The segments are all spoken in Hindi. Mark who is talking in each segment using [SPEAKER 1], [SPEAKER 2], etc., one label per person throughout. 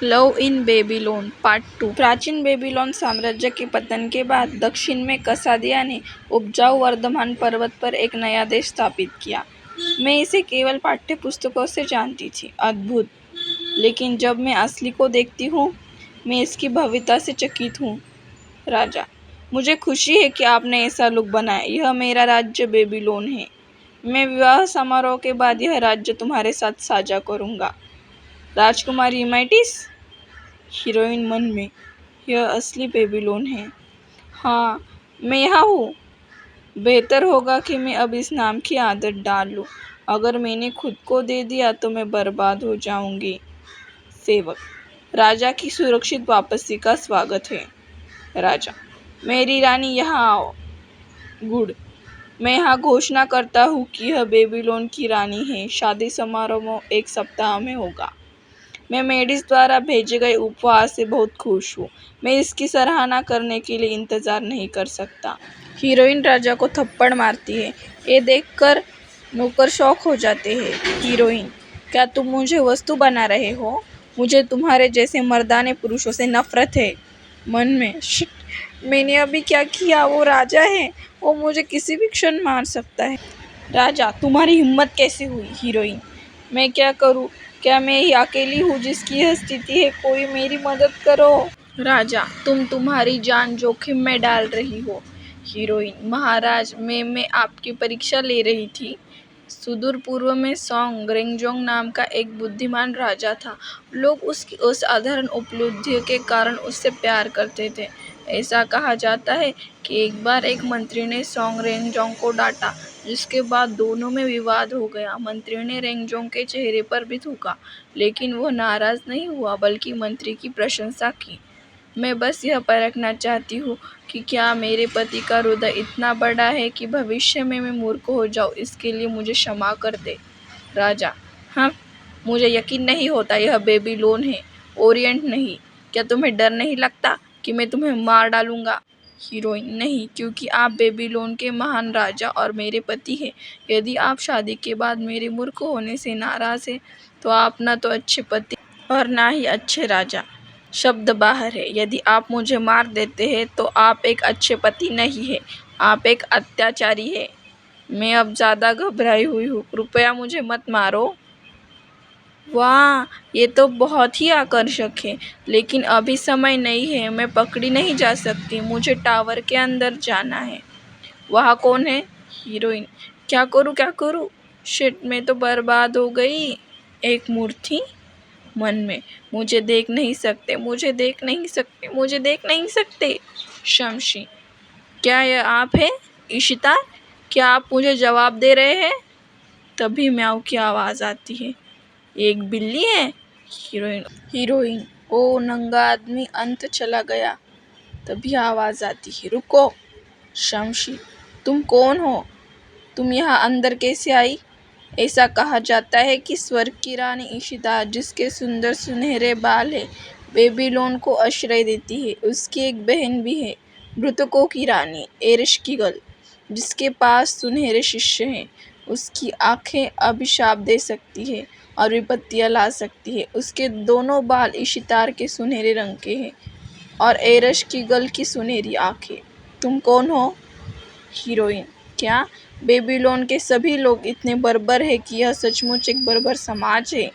[SPEAKER 1] Love in Babylon part 2। प्राचीन बेबीलोन साम्राज्य के पतन के बाद दक्षिण में कसादिया ने उपजाऊ वर्धमान पर्वत पर एक नया देश स्थापित किया। मैं इसे केवल पाठ्य पुस्तकों से जानती थी, अद्भुत, लेकिन जब मैं असली को देखती हूँ, मैं इसकी भव्यता से चकित हूँ। राजा, मुझे खुशी है कि आपने ऐसा लुक बनाया। यह मेरा राज्य बेबीलोन है। मैं विवाह समारोह के बाद यह राज्य तुम्हारे साथ साझा करूँगा। राजकुमारी इमैटिस, हीरोइन मन में, यह असली बेबीलोन है। हाँ, मैं यहाँ हूँ। बेहतर होगा कि मैं अब इस नाम की आदत डाल लूँ। अगर मैंने खुद को दे दिया तो मैं बर्बाद हो जाऊंगी। सेवक, राजा की सुरक्षित वापसी का स्वागत है। राजा, मेरी रानी यहाँ आओ। गुड, मैं यहाँ घोषणा करता हूँ कि यह बेबीलोन की रानी है। शादी समारोह 1 सप्ताह में होगा। मैं मेडिस द्वारा भेजे गए उपहार से बहुत खुश हूँ। मैं इसकी सराहना करने के लिए इंतज़ार नहीं कर सकता। हीरोइन राजा को थप्पड़ मारती है। ये देखकर नौकर शौक हो जाते हैं। हीरोइन, क्या तुम मुझे वस्तु बना रहे हो? मुझे तुम्हारे जैसे मर्दाने पुरुषों से नफरत है। मन में, शिट, मैंने अभी क्या किया? वो राजा है, वो मुझे किसी भी क्षण मार सकता है। राजा, तुम्हारी हिम्मत कैसे हुई? हीरोइन, मैं क्या करूं? क्या मैं ही अकेली हूँ जिसकी यह स्थिति है? कोई मेरी मदद करो। राजा, तुम तुम्हारी जान जोखिम में डाल रही हो। हीरोइन, महाराज, मैं आपकी परीक्षा ले रही थी। सुदूर पूर्व में सोंग रेंगजोंग नाम का एक बुद्धिमान राजा था। लोग उसकी असाधारण उपलब्धियों के कारण उससे प्यार करते थे। ऐसा कहा जाता है कि एक बार एक मंत्री ने सोंग रेंगजोंग को डांटा, जिसके बाद दोनों में विवाद हो गया। मंत्री ने रेंगजोंग के चेहरे पर भी थूका, लेकिन वह नाराज नहीं हुआ, बल्कि मंत्री की प्रशंसा की। मैं बस यह परखना चाहती हूँ कि क्या मेरे पति का हृदय इतना बड़ा है कि भविष्य में मैं मूर्ख हो जाऊँ। इसके लिए मुझे क्षमा कर दे। राजा, हाँ, मुझे यकीन नहीं होता यह बेबीलोन है, ओरिएंट नहीं। क्या तुम्हें डर नहीं लगता कि मैं तुम्हें मार डालूंगा? हीरोइन, नहीं, क्योंकि आप बेबीलोन के महान राजा और मेरे पति हैं। यदि आप शादी के बाद मेरे मूर्ख होने से नाराज हैं, तो आप ना तो अच्छे पति और ना ही अच्छे राजा। शब्द बाहर है। यदि आप मुझे मार देते हैं तो आप एक अच्छे पति नहीं हैं, आप एक अत्याचारी हैं। मैं अब ज़्यादा घबराई हुई हूँ, कृपया मुझे मत मारो। वाह, ये तो बहुत ही आकर्षक है, लेकिन अभी समय नहीं है। मैं पकड़ी नहीं जा सकती। मुझे टावर के अंदर जाना है। वहाँ कौन है? हीरोइन, क्या करूँ क्या करूँ? शिट, मैं तो बर्बाद हो गई। एक मूर्ति मन में, मुझे देख नहीं सकते, मुझे देख नहीं सकते, मुझे देख नहीं सकते। शमशी, क्या यह आप है? इशिता, क्या आप मुझे जवाब दे रहे हैं? तभी म्याऊ की आवाज़ आती है। एक बिल्ली है? हीरोइन, ओ नंगा आदमी अंत चला गया। तभी आवाज़ आती है, रुको। शमशी, तुम कौन हो? तुम यहाँ अंदर कैसे आई? ऐसा कहा जाता है कि स्वर्ग की रानी इशिता, जिसके सुंदर सुनहरे बाल है, बेबीलोन को आश्रय देती है। उसकी एक बहन भी है, मृतकों की रानी एरश्किगल, जिसके पास सुनहरे शिष्य हैं। उसकी आंखें अभिशाप दे सकती है और विपत्तियाँ ला सकती है। उसके दोनों बाल इशितार के सुनहरे रंग के हैं और एरश्किगल की सुनहरी आंखें। तुम कौन हो? हीरोइन, क्या बेबीलोन के सभी लोग इतने बर्बर हैं कि यह सचमुच एक बर्बर समाज है?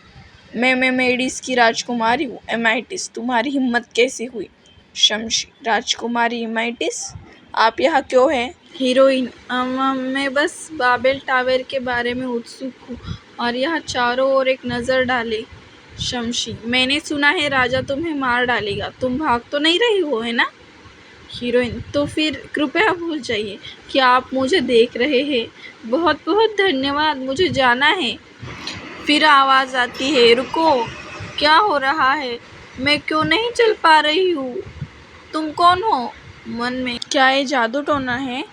[SPEAKER 1] मैं मेडिस की राजकुमारी हूँ। एमाइटिस, तुम्हारी हिम्मत कैसे हुई? शमशी, राजकुमारी इमैटिस, आप यहाँ क्यों हैं? हीरोइन, मैं बस बाबेल टावर के बारे में उत्सुक हूँ और यहाँ चारों ओर एक नज़र डाले। शमशी, मैंने सुना है राजा तुम्हें मार डालेगा। तुम भाग तो नहीं रही हो, है ना? हीरोइन, तो फिर कृपया भूल जाइए कि आप मुझे देख रहे हैं। बहुत बहुत धन्यवाद, मुझे जाना है। फिर आवाज़ आती है, रुको, क्या हो रहा है? मैं क्यों नहीं चल पा रही हूँ? तुम कौन हो? मन में, क्या ये जादू टोना है?